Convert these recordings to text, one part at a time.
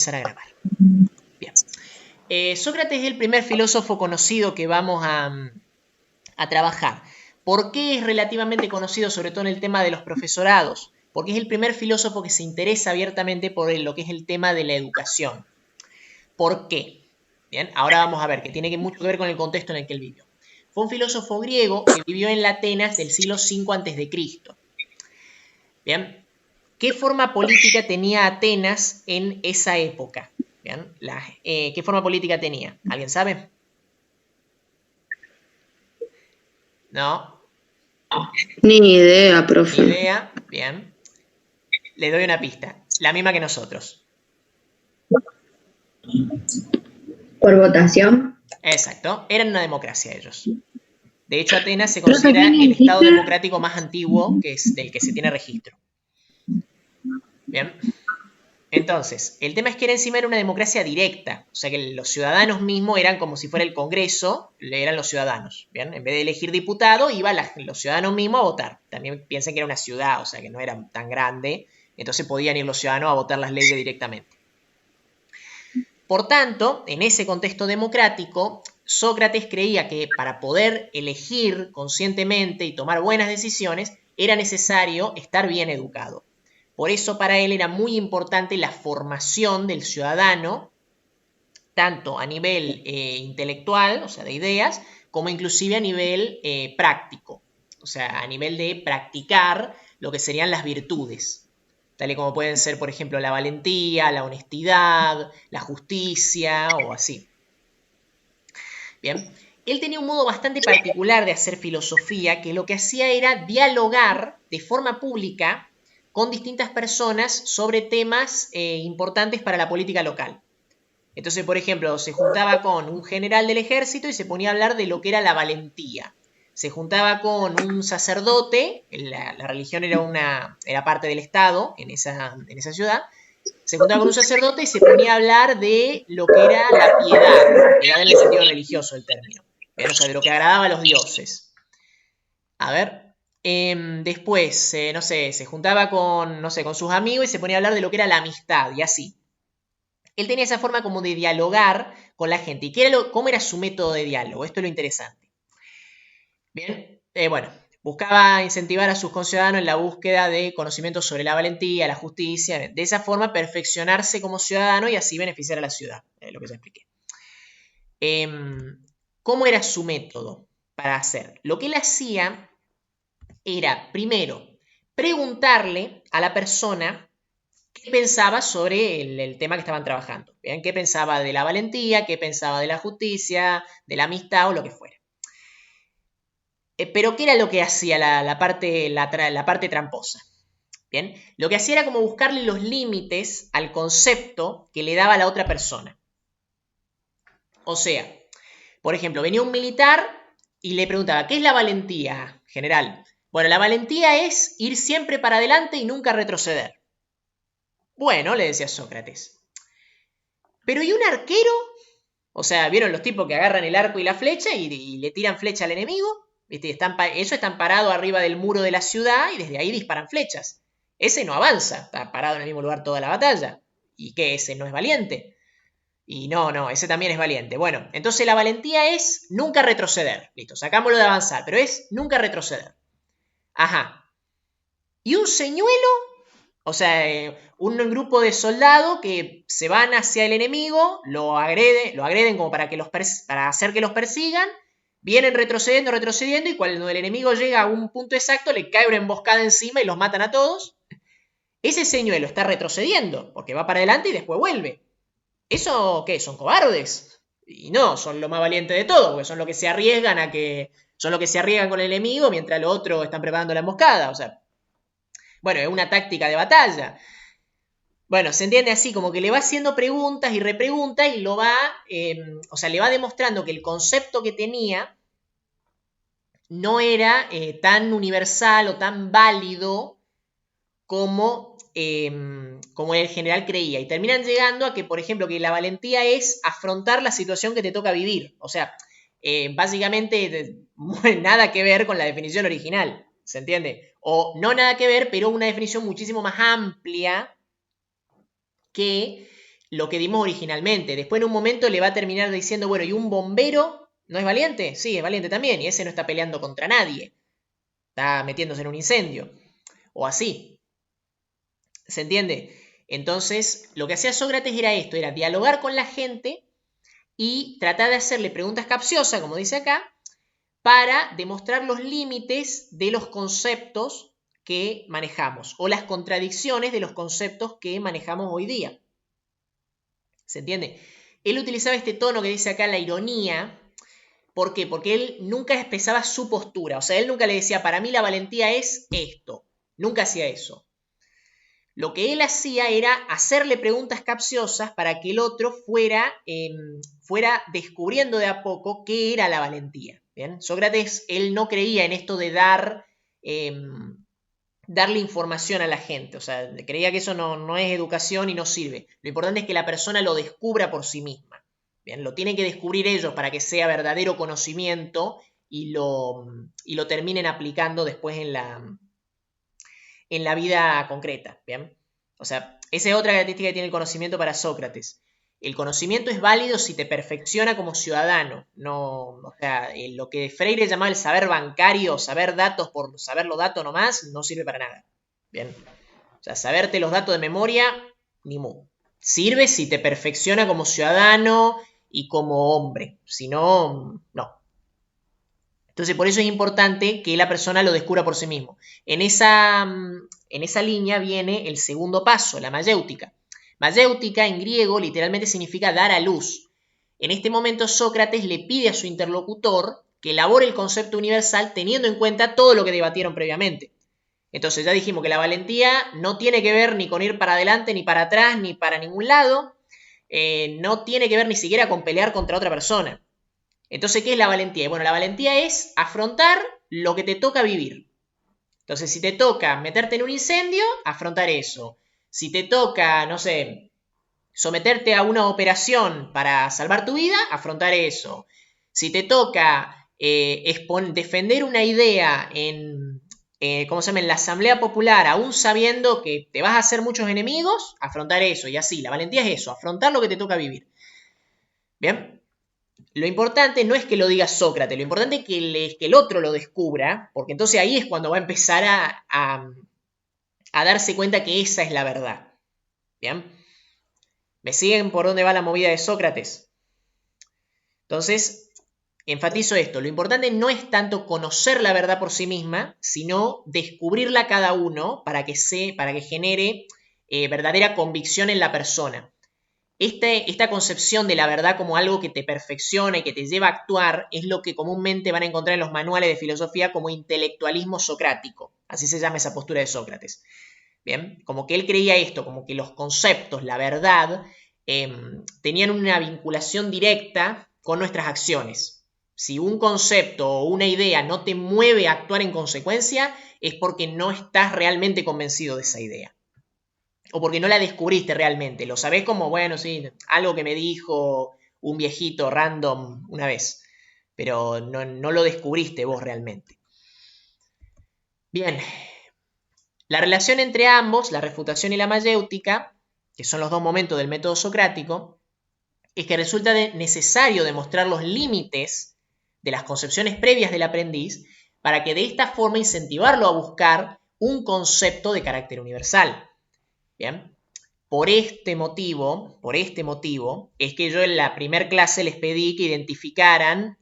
Empezar a grabar. Bien. Sócrates es el primer filósofo conocido que vamos a trabajar. ¿Por qué es relativamente conocido, sobre todo en el tema de los profesorados? Porque es el primer filósofo que se interesa abiertamente por lo que es el tema de la educación. ¿Por qué? Bien, ahora vamos a ver, que tiene mucho que ver con el contexto en el que él vivió. Fue un filósofo griego que vivió en la Atenas del siglo V a.C. Bien, ¿qué forma política tenía Atenas en esa época? Bien, ¿qué forma política tenía? ¿Alguien sabe? No, Ni idea, ni profe. idea. Bien, le doy una pista. La misma que nosotros. ¿Por votación? Exacto, eran una democracia ellos. De hecho, Atenas se Profe, ¿qué considera el estado dijiste? democrático más antiguo que es del que se tiene registro. Bien, entonces, el tema es que encima era una democracia directa, o sea que los ciudadanos mismos eran como si fuera el Congreso, eran los ciudadanos, ¿bien? En vez de elegir diputados, iban los ciudadanos mismos a votar. También piensen que era una ciudad, o sea que no era tan grande, entonces podían ir los ciudadanos a votar las leyes directamente. Por tanto, en ese contexto democrático, Sócrates creía que para poder elegir conscientemente y tomar buenas decisiones, era necesario estar bien educado. Por eso para él era muy importante la formación del ciudadano, tanto a nivel intelectual, o sea, de ideas, como inclusive a nivel práctico, o sea, a nivel de practicar lo que serían las virtudes, tal y como pueden ser, por ejemplo, la valentía, la honestidad, la justicia o así. Bien, él tenía un modo bastante particular de hacer filosofía que lo que hacía era dialogar de forma pública con distintas personas sobre temas importantes para la política local. Entonces, por ejemplo, se juntaba con un general del ejército y se ponía a hablar de lo que era la valentía. Se juntaba con un sacerdote, la religión era parte del Estado en esa ciudad. Se juntaba con un sacerdote y se ponía a hablar de lo que era la piedad en el sentido religioso del término. Bien, o sea, de lo que agradaba a los dioses. A ver, después, no sé, se juntaba con, no sé, con sus amigos y se ponía a hablar de lo que era la amistad y así. Él tenía esa forma como de dialogar con la gente. ¿Y cómo era su método de diálogo? Esto es lo interesante. Bien, bueno, buscaba incentivar a sus conciudadanos en la búsqueda de conocimientos sobre la valentía, la justicia, de esa forma perfeccionarse como ciudadano y así beneficiar a la ciudad, lo que ya expliqué. ¿Cómo era su método para hacer? Lo que él hacía era, primero, preguntarle a la persona qué pensaba sobre el tema que estaban trabajando. ¿Bien? ¿Qué pensaba de la valentía? ¿Qué pensaba de la justicia? ¿De la amistad o lo que fuera? Pero ¿qué era lo que hacía la parte tramposa? Bien, lo que hacía era como buscarle los límites al concepto que le daba la otra persona. O sea, por ejemplo, venía un militar y le preguntaba, ¿qué es la valentía, general? Bueno, la valentía es ir siempre para adelante y nunca retroceder. Bueno, le decía Sócrates. Pero ¿y un arquero? O sea, ¿vieron los tipos que agarran el arco y la flecha y le tiran flecha al enemigo? ¿Viste? Ellos están parados arriba del muro de la ciudad y desde ahí disparan flechas. Ese no avanza, está parado en el mismo lugar toda la batalla. ¿Y qué? ¿Ese no es valiente? Y no, ese también es valiente. Bueno, entonces la valentía es nunca retroceder. Listo, sacámoslo de avanzar, pero es nunca retroceder. Ajá. ¿Y un señuelo? O sea, un grupo de soldados que se van hacia el enemigo, lo agreden como para hacer que los persigan, vienen retrocediendo, y cuando el enemigo llega a un punto exacto, le cae una emboscada encima y los matan a todos. Ese señuelo está retrocediendo, porque va para adelante y después vuelve. ¿Eso qué? ¿Son cobardes? Y no, son lo más valiente de todo, porque son los que se arriesgan son los que se arriesgan con el enemigo mientras los otros están preparando la emboscada. O sea, bueno, es una táctica de batalla. Bueno, se entiende así, como que le va haciendo preguntas y repreguntas y o sea, le va demostrando que el concepto que tenía no era tan universal o tan válido como el general creía. Y terminan llegando a que, por ejemplo, que la valentía es afrontar la situación que te toca vivir. O sea, básicamente nada que ver con la definición original, ¿se entiende? O no nada que ver, pero una definición muchísimo más amplia que lo que dimos originalmente. Después en un momento le va a terminar diciendo, bueno, ¿y un bombero no es valiente? Sí, es valiente también, y ese no está peleando contra nadie. Está metiéndose en un incendio. O así. ¿Se entiende? Entonces, lo que hacía Sócrates era esto, era dialogar con la gente y tratar de hacerle preguntas capciosas, como dice acá, para demostrar los límites de los conceptos que manejamos o las contradicciones de los conceptos que manejamos hoy día. ¿Se entiende? Él utilizaba este tono que dice acá, la ironía. ¿Por qué? Porque él nunca expresaba su postura. O sea, él nunca le decía, para mí la valentía es esto. Nunca hacía eso. Lo que él hacía era hacerle preguntas capciosas para que el otro fuera descubriendo de a poco qué era la valentía. ¿Bien? Sócrates, él no creía en esto de darle información a la gente. O sea, creía que eso no es educación y no sirve. Lo importante es que la persona lo descubra por sí misma. ¿Bien? Lo tienen que descubrir ellos para que sea verdadero conocimiento y lo terminen aplicando después en la vida concreta. ¿Bien? O sea, esa es otra característica que tiene el conocimiento para Sócrates. El conocimiento es válido si te perfecciona como ciudadano. No, o sea, lo que Freire llamaba el saber bancario, saber datos por saber los datos nomás, no sirve para nada. Bien. O sea, saberte los datos de memoria, ni mu. Sirve si te perfecciona como ciudadano y como hombre. Si no, no. Entonces, por eso es importante que la persona lo descubra por sí mismo. En esa línea viene el segundo paso, la mayéutica. Mayéutica en griego literalmente significa dar a luz. En este momento Sócrates le pide a su interlocutor que elabore el concepto universal teniendo en cuenta todo lo que debatieron previamente. Entonces ya dijimos que la valentía no tiene que ver ni con ir para adelante, ni para atrás, ni para ningún lado. No tiene que ver ni siquiera con pelear contra otra persona. Entonces, ¿qué es la valentía? Bueno, la valentía es afrontar lo que te toca vivir. Entonces, si te toca meterte en un incendio, afrontar eso. Si te toca, no sé, someterte a una operación para salvar tu vida, afrontar eso. Si te toca defender una idea ¿cómo se llama? En la Asamblea Popular, aún sabiendo que te vas a hacer muchos enemigos, afrontar eso. Y así, la valentía es eso, afrontar lo que te toca vivir. ¿Bien? Lo importante no es que lo diga Sócrates, lo importante es que el otro lo descubra, porque entonces ahí es cuando va a empezar a darse cuenta que esa es la verdad. ¿Bien? ¿Me siguen por dónde va la movida de Sócrates? Entonces, enfatizo esto, lo importante no es tanto conocer la verdad por sí misma, sino descubrirla cada uno para que genere verdadera convicción en la persona. Esta concepción de la verdad como algo que te perfecciona y que te lleva a actuar es lo que comúnmente van a encontrar en los manuales de filosofía como intelectualismo socrático. Así se llama esa postura de Sócrates. Bien, como que él creía esto, como que los conceptos, la verdad, tenían una vinculación directa con nuestras acciones. Si un concepto o una idea no te mueve a actuar en consecuencia, es porque no estás realmente convencido de esa idea. O porque no la descubriste realmente. Lo sabés como, bueno, sí, algo que me dijo un viejito random una vez. Pero no lo descubriste vos realmente. Bien. La relación entre ambos, la refutación y la mayéutica, que son los dos momentos del método socrático, es que resulta necesario demostrar los límites de las concepciones previas del aprendiz para que de esta forma incentivarlo a buscar un concepto de carácter universal. Bien. Por este motivo, es que yo en la primera clase les pedí que identificaran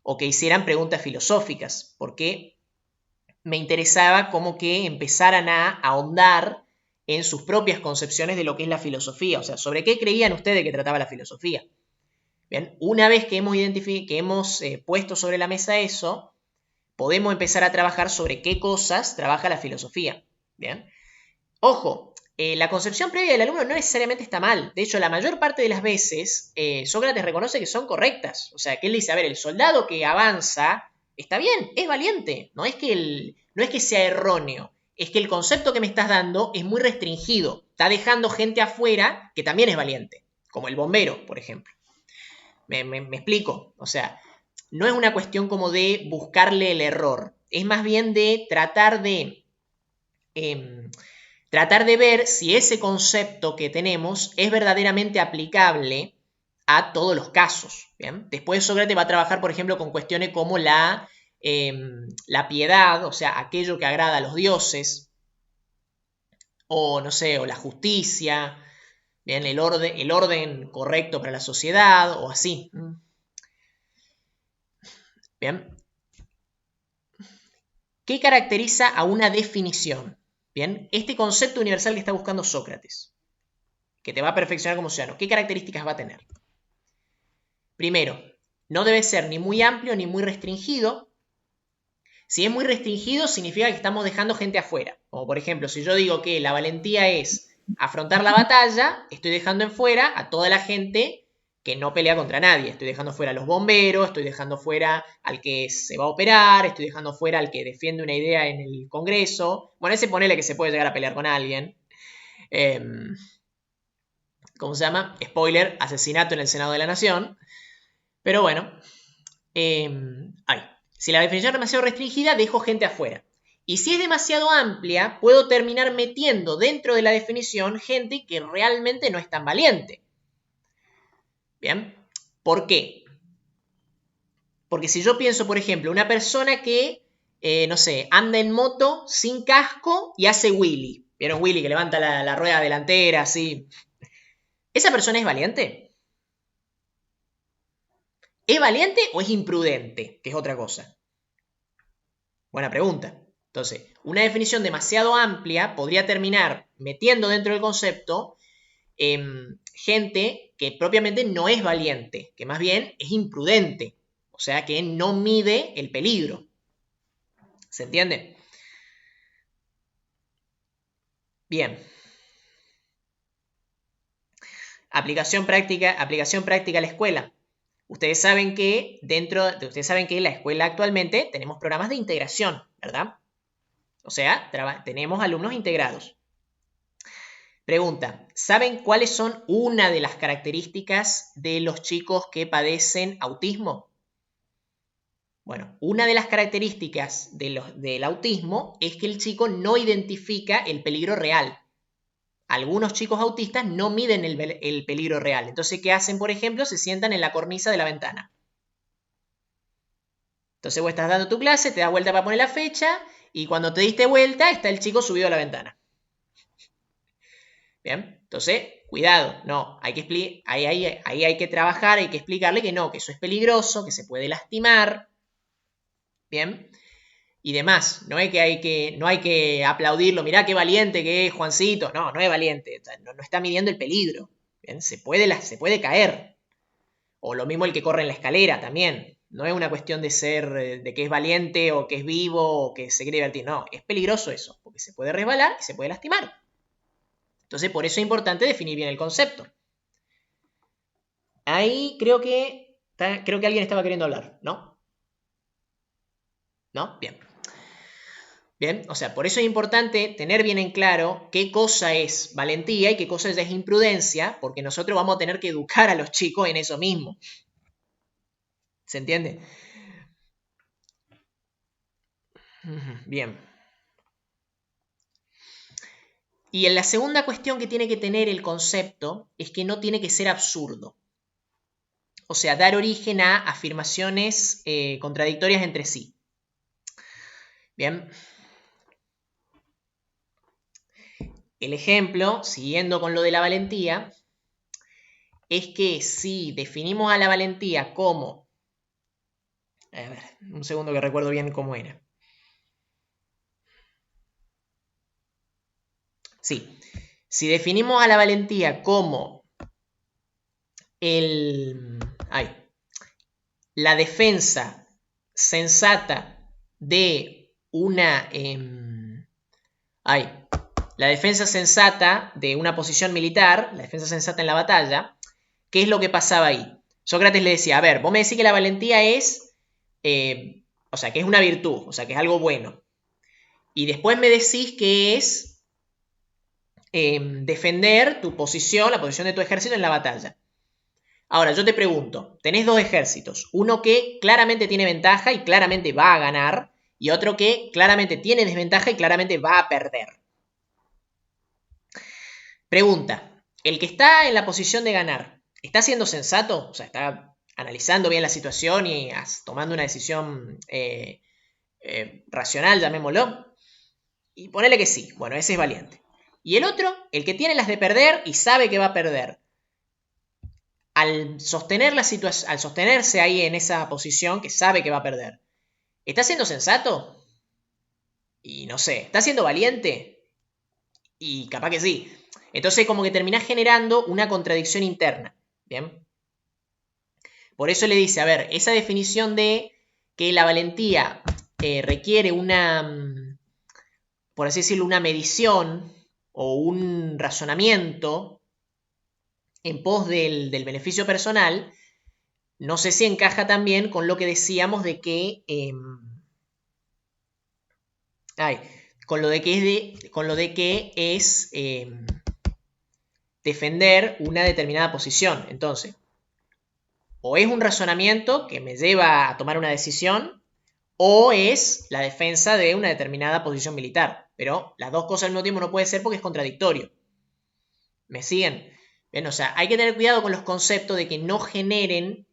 o que hicieran preguntas filosóficas, porque me interesaba como que empezaran a ahondar en sus propias concepciones de lo que es la filosofía, o sea, sobre qué creían ustedes que trataba la filosofía. Bien, una vez que hemos puesto sobre la mesa eso, podemos empezar a trabajar sobre qué cosas trabaja la filosofía. Bien, ojo, la concepción previa del alumno no necesariamente está mal. De hecho, la mayor parte de las veces Sócrates reconoce que son correctas. O sea, que él dice, a ver, el soldado que avanza está bien, es valiente. No es que sea erróneo. Es que el concepto que me estás dando es muy restringido. Está dejando gente afuera que también es valiente. Como el bombero, por ejemplo. Me explico. O sea, no es una cuestión como de buscarle el error. Es más bien de tratar de tratar de ver si ese concepto que tenemos es verdaderamente aplicable a todos los casos. ¿Bien? Después Sócrates va a trabajar, por ejemplo, con cuestiones como la piedad, o sea, aquello que agrada a los dioses, o no sé, o la justicia, ¿bien? El orden correcto para la sociedad, o así. Bien. ¿Qué caracteriza a una definición? Bien, este concepto universal que está buscando Sócrates, que te va a perfeccionar como ciudadano, ¿qué características va a tener? Primero, no debe ser ni muy amplio ni muy restringido. Si es muy restringido, significa que estamos dejando gente afuera. Como por ejemplo, si yo digo que la valentía es afrontar la batalla, estoy dejando en fuera a toda la gente que no pelea contra nadie. Estoy dejando fuera a los bomberos, estoy dejando fuera al que se va a operar, estoy dejando fuera al que defiende una idea en el Congreso. Bueno, ese ponele que se puede llegar a pelear con alguien. ¿Cómo se llama? Spoiler, asesinato en el Senado de la Nación. Pero bueno, si la definición es demasiado restringida, dejo gente afuera. Y si es demasiado amplia, puedo terminar metiendo dentro de la definición gente que realmente no es tan valiente. ¿Bien? ¿Por qué? Porque si yo pienso, por ejemplo, una persona que, no sé, anda en moto sin casco y hace wheelie. ¿Vieron wheelie que levanta la rueda delantera así? ¿Esa persona es valiente? ¿Es valiente o es imprudente? Que es otra cosa. Buena pregunta. Entonces, una definición demasiado amplia podría terminar metiendo dentro del concepto gente que propiamente no es valiente, que más bien es imprudente, o sea que no mide el peligro. ¿Se entiende? Bien. Aplicación práctica a la escuela. Ustedes saben que en la escuela actualmente tenemos programas de integración, ¿verdad? O sea, tenemos alumnos integrados. Pregunta, ¿saben cuáles son una de las características de los chicos que padecen autismo? Bueno, una de las características del autismo es que el chico no identifica el peligro real. Algunos chicos autistas no miden el peligro real. Entonces, ¿qué hacen, por ejemplo? Se sientan en la cornisa de la ventana. Entonces, vos estás dando tu clase, te das vuelta para poner la fecha y cuando te diste vuelta está el chico subido a la ventana. Bien, entonces, cuidado, no, ahí hay que trabajar, hay que explicarle que no, que eso es peligroso, que se puede lastimar, bien, y demás, no hay que aplaudirlo, mirá qué valiente que es Juancito, no es valiente, no está midiendo el peligro, bien, se puede caer, o lo mismo el que corre en la escalera también, no es una cuestión de que es valiente o que es vivo o que se quiere divertir, no, es peligroso eso, porque se puede resbalar y se puede lastimar. Entonces, por eso es importante definir bien el concepto. Ahí creo que alguien estaba queriendo hablar, ¿no? ¿No? Bien. Bien, o sea, por eso es importante tener bien en claro qué cosa es valentía y qué cosa es imprudencia, porque nosotros vamos a tener que educar a los chicos en eso mismo. ¿Se entiende? Bien. Y en la segunda cuestión que tiene que tener el concepto es que no tiene que ser absurdo. O sea, dar origen a afirmaciones contradictorias entre sí. Bien. El ejemplo, siguiendo con lo de la valentía, es que si definimos a la valentía como... A ver, un segundo que recuerdo bien cómo era. Sí, si definimos a la valentía como la defensa sensata de una... la defensa sensata de una posición militar, la defensa sensata en la batalla, ¿qué es lo que pasaba ahí? Sócrates le decía, a ver, vos me decís que la valentía es, o sea, que es una virtud, o sea, que es algo bueno. Y después me decís que es defender tu posición, la posición de tu ejército en la batalla. Ahora, yo te pregunto, tenés dos ejércitos, uno que claramente tiene ventaja y claramente va a ganar, y otro que claramente tiene desventaja y claramente va a perder. Pregunta, el que está en la posición de ganar, ¿está siendo sensato? O sea, ¿está analizando bien la situación y tomando una decisión racional, llamémoslo? Y ponele que sí, bueno, ese es valiente. Y el otro, el que tiene las de perder y sabe que va a perder, al sostenerse ahí en esa posición que sabe que va a perder, ¿está siendo sensato? Y no sé, ¿está siendo valiente? Y capaz que sí. Entonces como que terminás generando una contradicción interna. ¿Bien? Por eso le dice, a ver, esa definición de que la valentía requiere una, por así decirlo, una medición o un razonamiento en pos del beneficio personal, no sé si encaja también con lo que decíamos de que... con lo de que es defender una determinada posición. Entonces, o es un razonamiento que me lleva a tomar una decisión, o es la defensa de una determinada posición militar. Pero las dos cosas al mismo tiempo no puede ser porque es contradictorio. ¿Me siguen? Bien, o sea, hay que tener cuidado con los conceptos de que no generen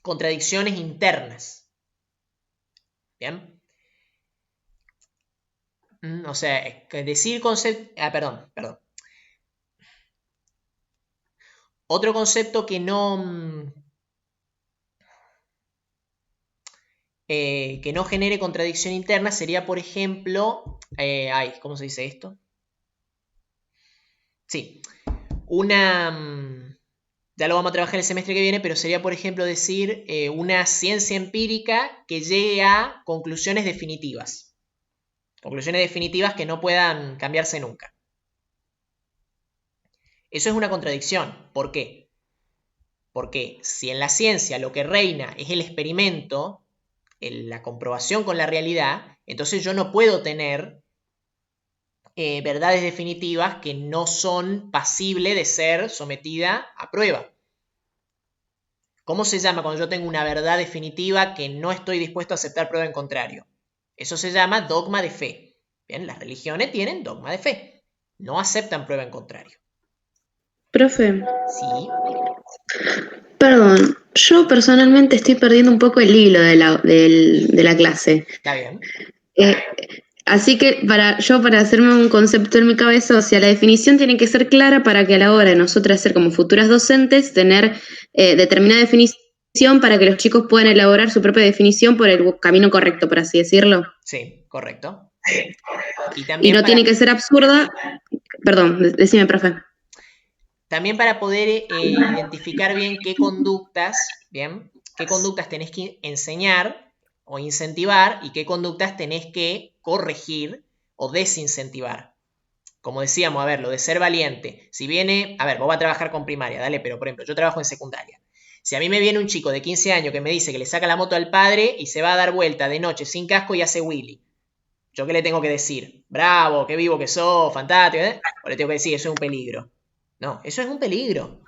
contradicciones internas. ¿Bien? O sea, decir concepto... perdón. Otro concepto que no genere contradicción interna sería, por ejemplo, ¿cómo se dice esto? Sí, ya lo vamos a trabajar el semestre que viene, pero sería, por ejemplo, decir una ciencia empírica que llegue a conclusiones definitivas. Conclusiones definitivas que no puedan cambiarse nunca. Eso es una contradicción. ¿Por qué? Porque si en la ciencia lo que reina es el experimento, la comprobación con la realidad, entonces yo no puedo tener verdades definitivas que no son pasibles de ser sometida a prueba. ¿Cómo se llama cuando yo tengo una verdad definitiva que no estoy dispuesto a aceptar prueba en contrario? Eso se llama dogma de fe. Bien, las religiones tienen dogma de fe. No aceptan prueba en contrario. Profe, Sí, perdón, yo personalmente estoy perdiendo un poco el hilo de la clase. está bien. Eh, Así que para hacerme un concepto en mi cabeza, o sea, la definición tiene que ser clara para que a la hora de nosotras ser como futuras docentes, tener determinada definición para que los chicos puedan elaborar su propia definición por el camino correcto, por así decirlo. Sí, correcto. Y Y también no tiene que ser absurda. Perdón, decime, profe. también para poder identificar bien qué conductas, bien, qué conductas tenés que enseñar o incentivar y qué conductas tenés que corregir o desincentivar. Como decíamos, a ver, lo de ser valiente. Si viene, a ver, vos vas a trabajar con primaria, dale, pero por ejemplo, yo trabajo en secundaria. Si a mí me viene un chico de 15 años que me dice que le saca la moto al padre y se va a dar vuelta de noche sin casco y hace Willy, ¿yo qué le tengo que decir? Bravo, qué vivo que sos, fantástico, ¿eh? O le tengo que decir, eso es un peligro. No, eso es un peligro.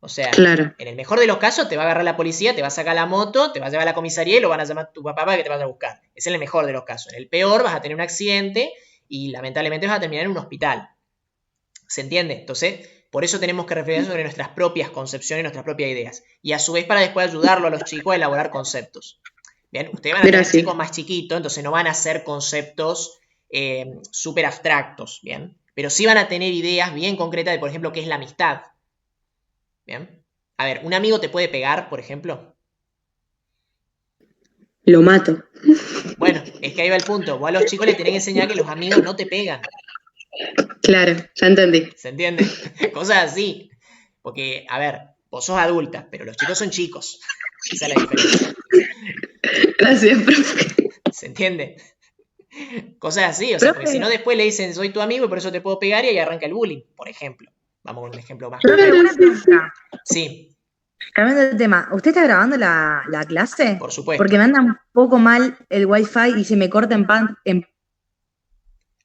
O sea, Claro. en el mejor de los casos te va a agarrar la policía, te va a sacar la moto, te va a llevar a la comisaría y lo van a llamar a tu papá para que te vaya a buscar. Es en el mejor de los casos. En el peor vas a tener un accidente y lamentablemente vas a terminar en un hospital. ¿Se entiende? Entonces, por eso tenemos que reflexionar sobre nuestras propias concepciones, nuestras propias ideas. Y a su vez para después ayudarlo a los chicos a elaborar conceptos. Bien, ustedes van a tener Gracias. chicos más chiquitos, entonces no van a hacer conceptos súper abstractos, ¿bien? Pero sí van a tener ideas bien concretas de, por ejemplo, qué es la amistad. ¿Bien? A ver, ¿un amigo te puede pegar, por ejemplo? Lo mato. Bueno, es que ahí va el punto. Vos a los chicos les tenés que enseñar que los amigos no te pegan. Claro, ya entendí. ¿Se entiende? Cosas así. Porque, a ver, vos sos adulta, pero los chicos son chicos. Esa es la diferencia. Gracias, profe. ¿Se entiende? Cosas así, o sea, porque si no Profe, después le dicen soy tu amigo y por eso te puedo pegar y ahí arranca el bullying, por ejemplo. Vamos con un ejemplo más profe, concreto. una pregunta. Sí, Cambiando de tema, ¿usted está grabando la clase? por supuesto. Porque me anda un poco mal el wifi y se me corta en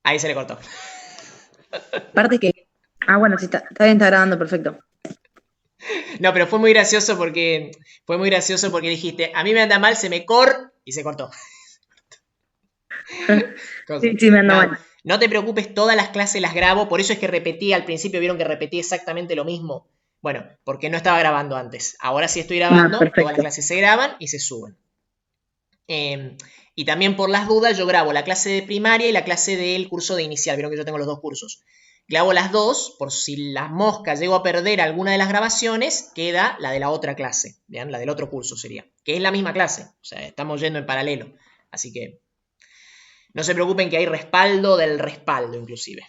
Ahí se le cortó. partes que... Ah, bueno, sí, está bien, está grabando, perfecto. No, pero fue muy gracioso porque dijiste, a mí me anda mal, se me y se cortó. Sí, sí, me anda No, mal. No te preocupes, todas las clases las grabo, por eso es que repetí al principio, vieron que repetí exactamente lo mismo. Bueno, porque no estaba grabando antes. Ahora sí estoy grabando, todas las perfecto. clases se graban y se suben. Y también por las dudas yo grabo la clase de primaria y la clase del curso de inicial. Vieron que yo tengo los dos cursos. Grabo las dos, por si las moscas llego a perder alguna de las grabaciones, queda la de la otra clase, ¿bien? La del otro curso sería, que es la misma clase, o sea, estamos yendo en paralelo. Así que no se preocupen que hay respaldo del respaldo, inclusive.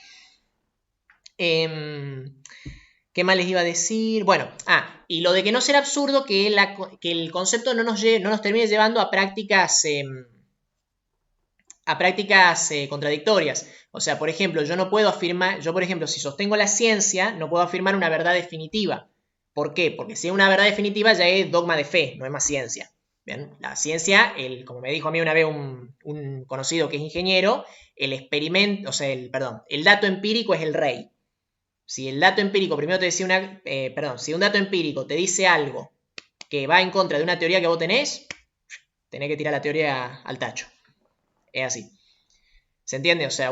¿Qué más les iba a decir? Bueno, y lo de que no será absurdo que el concepto no nos termine llevando a prácticas contradictorias. O sea, por ejemplo, yo por ejemplo, si sostengo la ciencia, no puedo afirmar una verdad definitiva. ¿Por qué? Porque si es una verdad definitiva ya es dogma de fe, no es más ciencia. ¿Bien? La ciencia, como me dijo a mí una vez un conocido que es ingeniero, el dato empírico es el rey. Si el dato empírico primero te decía si un dato empírico te dice algo que va en contra de una teoría que vos tenés que tirar la teoría al tacho. Es así. ¿Se entiende? O sea,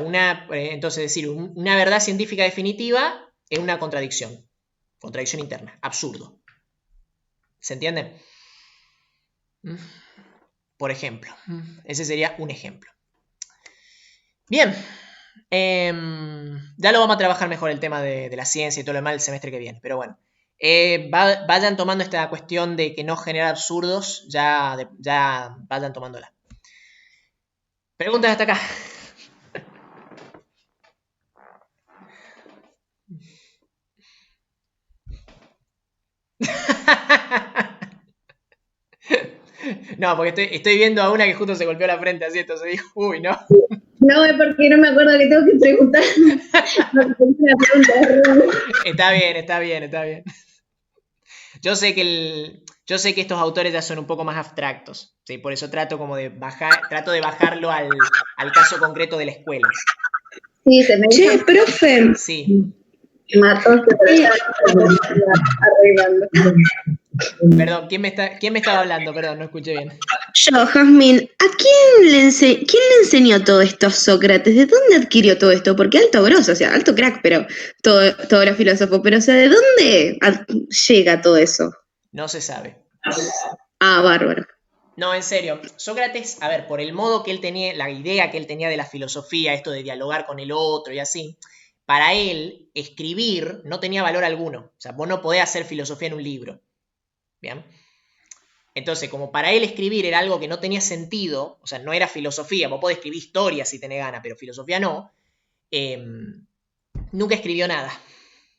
entonces decir una verdad científica definitiva es una contradicción. Contradicción interna. Absurdo. ¿Se entiende? Por ejemplo. Ese sería un ejemplo. Bien. Ya lo vamos a trabajar mejor el tema de la ciencia y todo lo demás el semestre que viene. Pero bueno. Vayan tomando esta cuestión de que no genera absurdos. Ya vayan tomándola. Preguntas hasta acá. No, porque estoy viendo a una que justo se golpeó la frente así, entonces dijo, uy, no. No, es porque no me acuerdo que tengo que preguntar. Está bien. Yo sé que estos autores ya son un poco más abstractos, ¿sí? Por eso trato de bajarlo al caso concreto de la escuela. Sí, se me Che, profe. Sí. mató, arreglando. Perdón, ¿quién me estaba hablando? Perdón, no escuché bien. Yo, Jazmín, ¿quién le enseñó todo esto a Sócrates? ¿De dónde adquirió todo esto? Porque alto grosso, o sea, alto crack, pero todo era filósofo, pero o sea, ¿de dónde llega todo eso? No se sabe. Bárbaro. No, en serio. Sócrates, a ver, por el modo que él tenía, la idea que él tenía de la filosofía, esto de dialogar con el otro y así, para él, escribir no tenía valor alguno. O sea, vos no podés hacer filosofía en un libro. ¿Bien? Entonces, como para él escribir era algo que no tenía sentido, o sea, no era filosofía, vos podés escribir historia si tenés ganas, pero filosofía no, nunca escribió nada.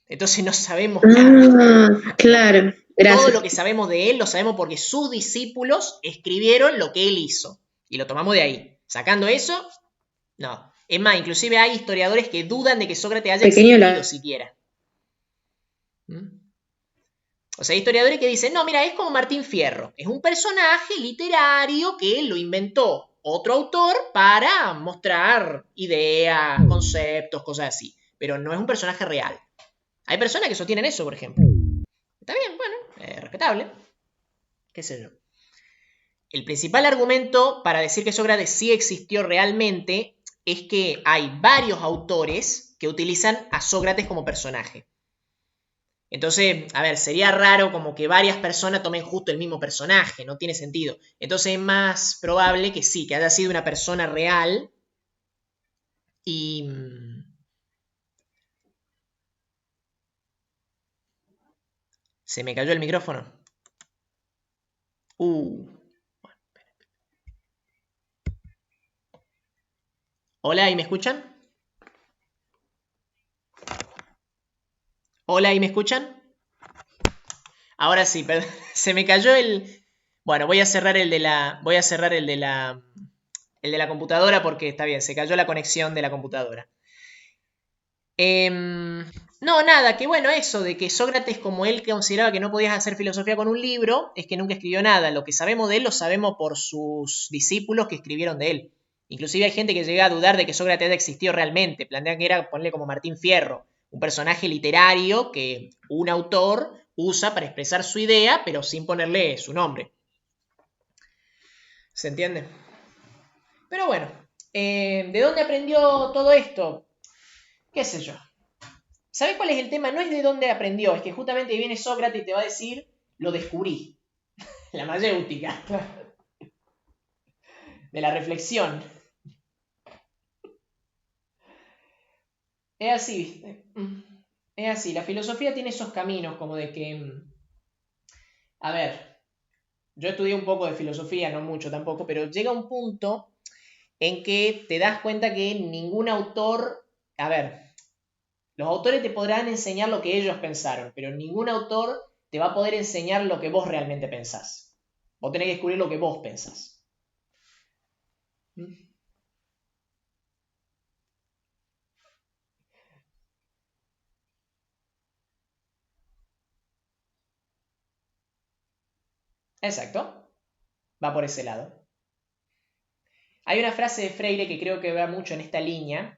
Entonces no sabemos nada. Claro, Todo lo gracias. que sabemos de él lo sabemos porque sus discípulos escribieron lo que él hizo. Y lo tomamos de ahí. Sacando eso, no. Es más, inclusive hay historiadores que dudan de que Sócrates haya existido siquiera. O sea, hay historiadores que dicen, no, mira, es como Martín Fierro. Es un personaje literario que lo inventó otro autor para mostrar ideas, conceptos, cosas así. Pero no es un personaje real. Hay personas que sostienen eso, por ejemplo. Está bien, bueno, respetable. Qué sé yo. El principal argumento para decir que Sócrates sí existió realmente es que hay varios autores que utilizan a Sócrates como personaje. Entonces, a ver, sería raro como que varias personas tomen justo el mismo personaje, no tiene sentido. Entonces es más probable que sí, que haya sido una persona real y... Se me cayó el micrófono. Hola, ¿y me escuchan? Hola, ¿y me escuchan? Ahora sí, perdón. Se me cayó el... Bueno, voy a cerrar el de la computadora porque está bien, se cayó la conexión de la computadora. No, nada, que bueno, eso de que Sócrates, como él consideraba que no podías hacer filosofía con un libro, es que nunca escribió nada. Lo que sabemos de él lo sabemos por sus discípulos que escribieron de él. Inclusive hay gente que llega a dudar de que Sócrates haya existido realmente. Plantean que era ponerle como Martín Fierro, un personaje literario que un autor usa para expresar su idea, pero sin ponerle su nombre. ¿Se entiende? Pero bueno, ¿De dónde aprendió todo esto? ¿Qué sé yo? ¿Sabés cuál es el tema? No es de dónde aprendió, es que justamente viene Sócrates y te va a decir, lo descubrí. La mayéutica. De la reflexión. Es así, ¿viste? Es así. La filosofía tiene esos caminos como de que... A ver, yo estudié un poco de filosofía, no mucho tampoco, pero llega un punto en que te das cuenta que ningún autor... A ver, los autores te podrán enseñar lo que ellos pensaron, pero ningún autor te va a poder enseñar lo que vos realmente pensás. Vos tenés que descubrir lo que vos pensás. Exacto. Va por ese lado. Hay una frase de Freire que creo que va mucho en esta línea.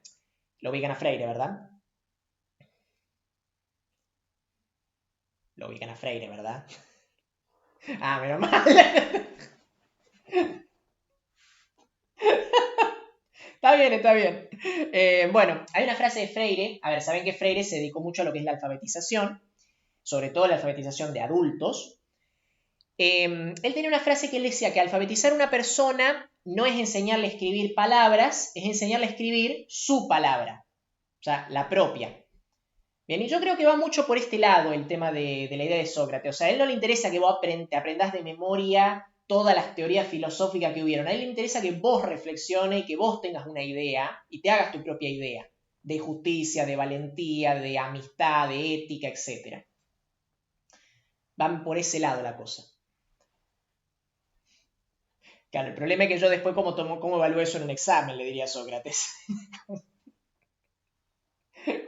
Lo ubican a Freire, ¿verdad? Lo ubican a Freire, ¿verdad? Ah, menos mal. Está bien, está bien. Bueno, hay una frase de Freire. A ver, saben que Freire se dedicó mucho a lo que es la alfabetización, sobre todo la alfabetización de adultos. Él tenía una frase que él decía que alfabetizar a una persona no es enseñarle a escribir palabras, es enseñarle a escribir su palabra, o sea, la propia. Bien, y yo creo que va mucho por este lado el tema de la idea de Sócrates. O sea, a él no le interesa que vos aprendas de memoria todas las teorías filosóficas que hubieron. A él le interesa que vos reflexiones y que vos tengas una idea y te hagas tu propia idea de justicia, de valentía, de amistad, de ética, etc. Van por ese lado la cosa. Claro, el problema es que yo después cómo evalúo eso en un examen, le diría a Sócrates.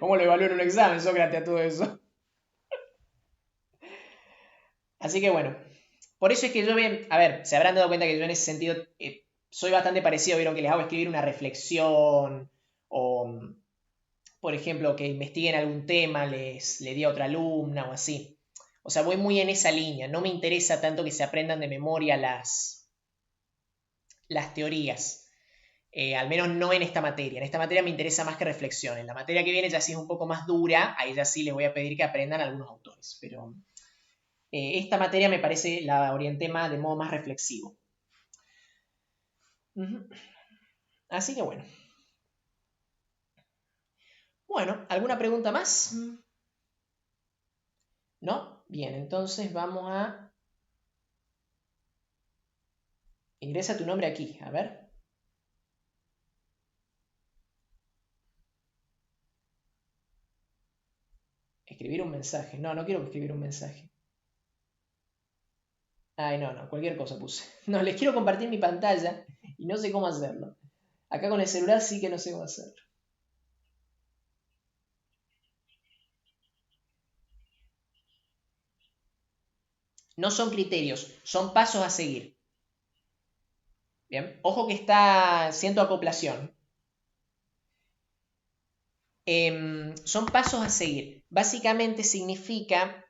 ¿Cómo lo evalúo en un examen, Sócrates, a todo eso? Así que bueno, por eso es que yo, a ver, se habrán dado cuenta que yo en ese sentido soy bastante parecido, vieron que les hago escribir una reflexión o, por ejemplo, que investiguen algún tema, le di a otra alumna o así. O sea, voy muy en esa línea, no me interesa tanto que se aprendan de memoria las teorías. Al menos no en esta materia. En esta materia me interesa más que reflexionen. La materia que viene ya sí es un poco más dura, ahí ya sí les voy a pedir que aprendan algunos autores. Pero esta materia me parece la orienté más de modo más reflexivo. Así que bueno. Bueno, ¿alguna pregunta más? ¿No? Bien, entonces vamos a... Ingresa tu nombre aquí, a ver. Escribir un mensaje. No, no quiero escribir un mensaje. Ay, no, cualquier cosa puse. No, les quiero compartir mi pantalla y no sé cómo hacerlo. Acá con el celular sí que no sé cómo hacerlo. No son criterios, son pasos a seguir. Bien, ojo que está, siento acoplación. Son pasos a seguir. Básicamente significa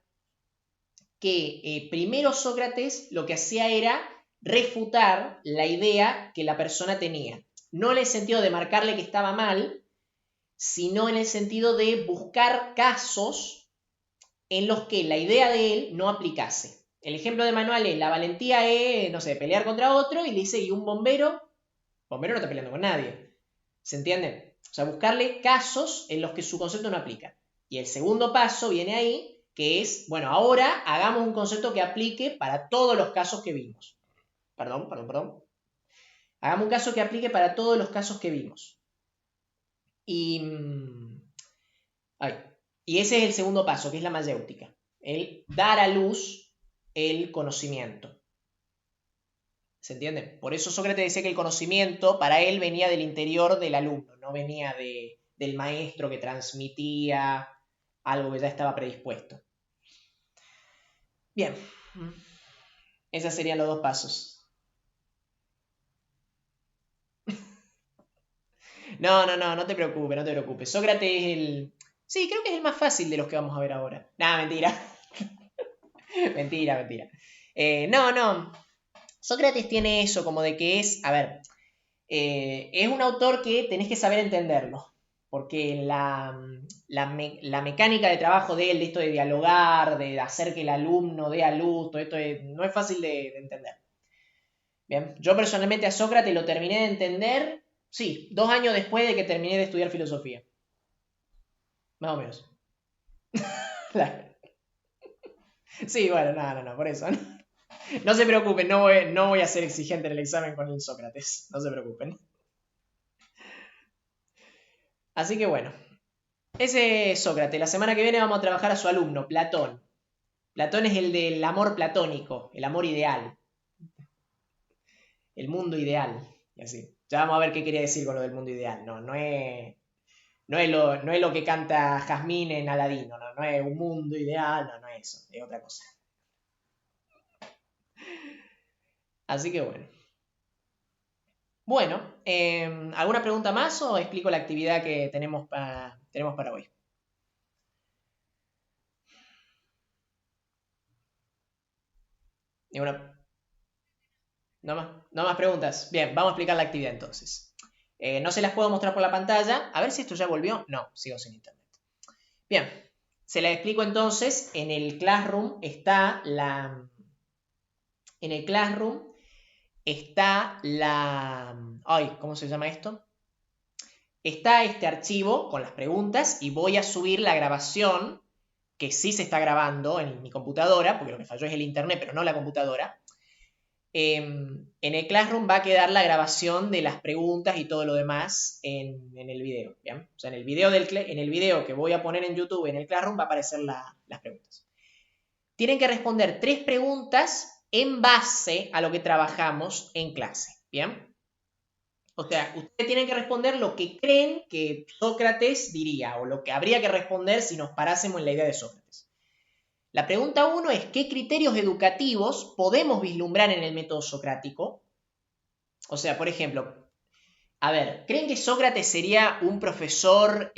que primero Sócrates lo que hacía era refutar la idea que la persona tenía. No en el sentido de marcarle que estaba mal, sino en el sentido de buscar casos en los que la idea de él no aplicase. El ejemplo de Manuel es, la valentía es, no sé, pelear contra otro, y le dice, ¿y un bombero? Bombero no está peleando con nadie. ¿Se entiende? O sea, buscarle casos en los que su concepto no aplica. Y el segundo paso viene ahí, que es, bueno, ahora hagamos un concepto que aplique para todos los casos que vimos. Perdón. Hagamos un caso que aplique para todos los casos que vimos. Y, y ese es el segundo paso, que es la mayéutica. El dar a luz el conocimiento. ¿Se entiende? Por eso Sócrates decía que el conocimiento para él venía del interior del alumno, no venía del maestro que transmitía algo que ya estaba predispuesto. Bien, esos serían los dos pasos. No te preocupes. Sócrates es el... Sí, creo que es el más fácil de los que vamos a ver ahora. Nah, mentira. mentira. No. Sócrates tiene eso como de que es... A ver, Es un autor que tenés que saber entenderlo, porque la mecánica de trabajo de él, de esto de dialogar, de hacer que el alumno dé a luz, todo esto no es fácil de entender. Bien, yo personalmente a Sócrates lo terminé de entender, sí, 2 años después de que terminé de estudiar filosofía. Más o menos. Sí, bueno, no, por eso. No se preocupen, no voy a ser exigente en el examen con el Sócrates, no se preocupen. Así que bueno, ese es Sócrates. La semana que viene vamos a trabajar a su alumno, Platón. Platón es el del amor platónico, el amor ideal. El mundo ideal. Y así. Ya vamos a ver qué quería decir con lo del mundo ideal. No es lo que canta Jazmín en Aladino. No es un mundo ideal, no es eso. Es otra cosa. Así que bueno. Bueno, ¿alguna pregunta más o explico la actividad que tenemos para hoy? No más preguntas. Bien, vamos a explicar la actividad entonces. No se las puedo mostrar por la pantalla. A ver si esto ya volvió. No, sigo sin internet. Bien, se la explico entonces. En el Classroom está En el Classroom está Ay, ¿cómo se llama esto? Está este archivo con las preguntas y voy a subir la grabación, que sí se está grabando en mi computadora, porque lo que falló es el internet, pero no la computadora. En el Classroom va a quedar la grabación de las preguntas y todo lo demás en el video. ¿Bien? O sea, en el video que voy a poner en YouTube, en el Classroom, va a aparecer las preguntas. Tienen que responder 3 preguntas en base a lo que trabajamos en clase. ¿Bien? O sea, ustedes tienen que responder lo que creen que Sócrates diría o lo que habría que responder si nos parásemos en la idea de Sócrates. La pregunta 1 es, ¿qué criterios educativos podemos vislumbrar en el método socrático? O sea, por ejemplo, a ver, ¿creen que Sócrates sería un profesor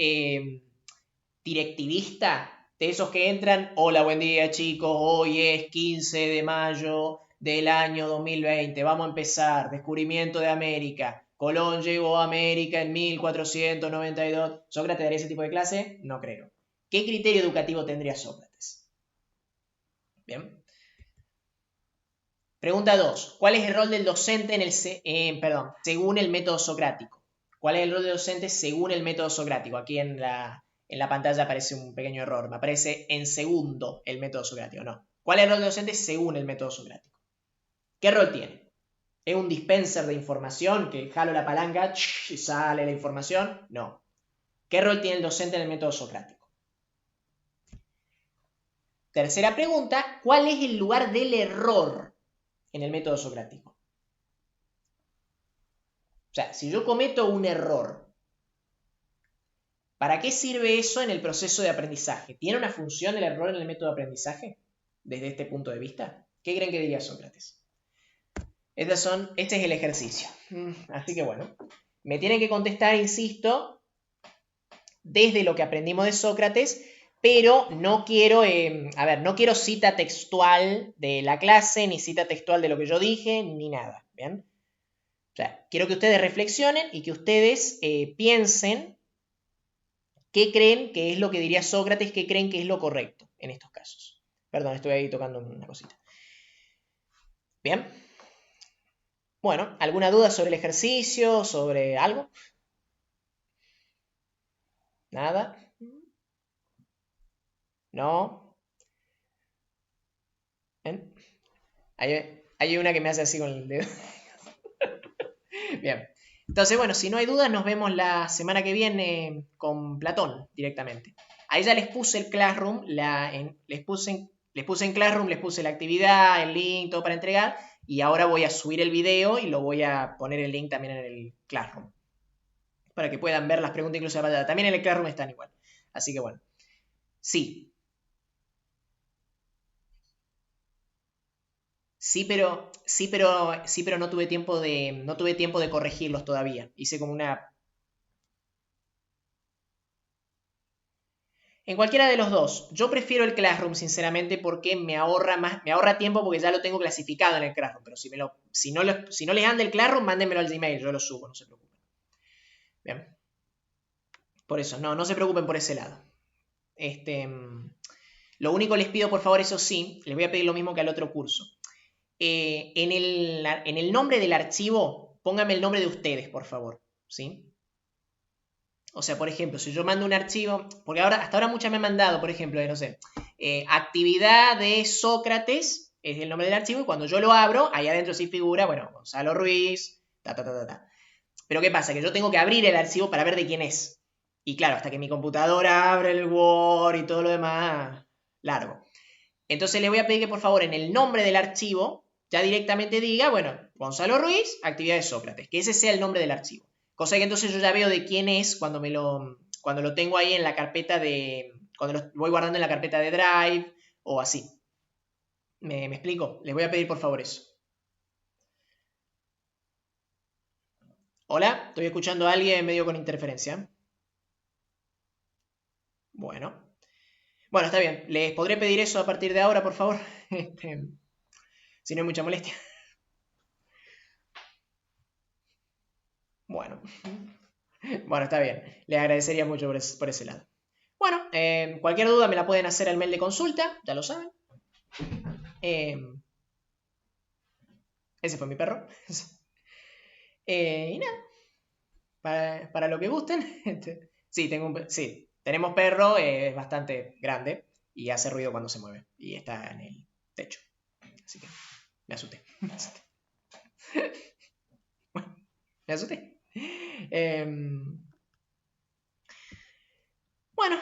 directivista? De esos que entran, hola, buen día chicos, hoy es 15 de mayo del año 2020, vamos a empezar, descubrimiento de América, Colón llegó a América en 1492. ¿Sócrates daría ese tipo de clase? No creo. ¿Qué criterio educativo tendría Sócrates? Bien. Pregunta 2. ¿Cuál es el rol del docente según el método socrático? ¿Cuál es el rol del docente según el método socrático? Aquí en la pantalla aparece un pequeño error. Me aparece en segundo el método socrático. No. ¿Cuál es el rol del docente según el método socrático? ¿Qué rol tiene? ¿Es un dispenser de información que jalo la palanca y sale la información? No. ¿Qué rol tiene el docente en el método socrático? Tercera pregunta. ¿Cuál es el lugar del error en el método socrático? O sea, si yo cometo un error, ¿para qué sirve eso en el proceso de aprendizaje? ¿Tiene una función el error en el método de aprendizaje? Desde este punto de vista. ¿Qué creen que diría Sócrates? Este es el ejercicio. Así que bueno, me tienen que contestar, insisto, desde lo que aprendimos de Sócrates, pero no quiero, no quiero cita textual de la clase, ni cita textual de lo que yo dije, ni nada, ¿bien? O sea, quiero que ustedes reflexionen y que ustedes piensen qué creen que es lo que diría Sócrates, qué creen que es lo correcto en estos casos. Perdón, estoy ahí tocando una cosita. Bien. Bueno, ¿alguna duda sobre el ejercicio, sobre algo? ¿Nada? ¿No? ¿Ven? Hay una que me hace así con el dedo. Bien. Entonces, bueno, si no hay dudas, nos vemos la semana que viene con Platón directamente. Ahí ya les puse el Classroom, les puse en Classroom, les puse la actividad, el link, todo para entregar, y ahora voy a subir el video y lo voy a poner el link también en el Classroom, para que puedan ver las preguntas incluso de pantalla. También en el Classroom están igual. Así que bueno. Sí. Sí, pero no tuve tiempo de corregirlos todavía. Hice como una... En cualquiera de los dos. Yo prefiero el Classroom, sinceramente, porque me ahorra tiempo porque ya lo tengo clasificado en el Classroom. Pero si no les anda el Classroom, mándenmelo al Gmail, yo lo subo, no se preocupen. Bien. Por eso, no se preocupen por ese lado. Lo único les pido, por favor, eso sí, les voy a pedir lo mismo que al otro curso. En el nombre del archivo, pónganme el nombre de ustedes, por favor. ¿Sí? O sea, por ejemplo, si yo mando un archivo, porque hasta ahora muchas me han mandado, por ejemplo, no sé, actividad de Sócrates, es el nombre del archivo, y cuando yo lo abro, ahí adentro sí figura, bueno, Gonzalo Ruiz, ta. Pero ¿qué pasa? Que yo tengo que abrir el archivo para ver de quién es. Y claro, hasta que mi computadora abre el Word y todo lo demás, largo. Entonces les voy a pedir que por favor en el nombre del archivo ya directamente diga, bueno, Gonzalo Ruiz, actividad de Sócrates, que ese sea el nombre del archivo. Cosa que entonces yo ya veo de quién es cuando lo tengo ahí en la carpeta cuando lo voy guardando en la carpeta de Drive o así. ¿Me explico? Les voy a pedir por favor eso. Hola, estoy escuchando a alguien medio con interferencia. Bueno. Bueno, está bien. ¿Les podré pedir eso a partir de ahora, por favor? Si no hay mucha molestia. Bueno. Bueno, está bien. Les agradecería mucho por ese lado. Bueno, cualquier duda me la pueden hacer al mail de consulta, ya lo saben. Ese fue mi perro. Y nada, para lo que gusten. Sí, tenemos perro, es bastante grande y hace ruido cuando se mueve. Y está en el techo. Así que me asusté. Bueno, me asusté. Bueno,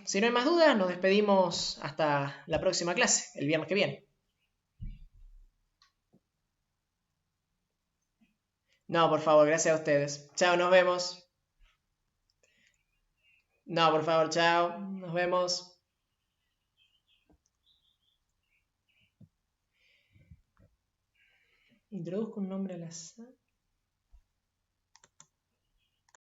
si no hay más dudas, nos despedimos hasta la próxima clase, el viernes que viene. No, por favor, gracias a ustedes. Chao, nos vemos. No, por favor, chao. Nos vemos. Introduzco un nombre al azar.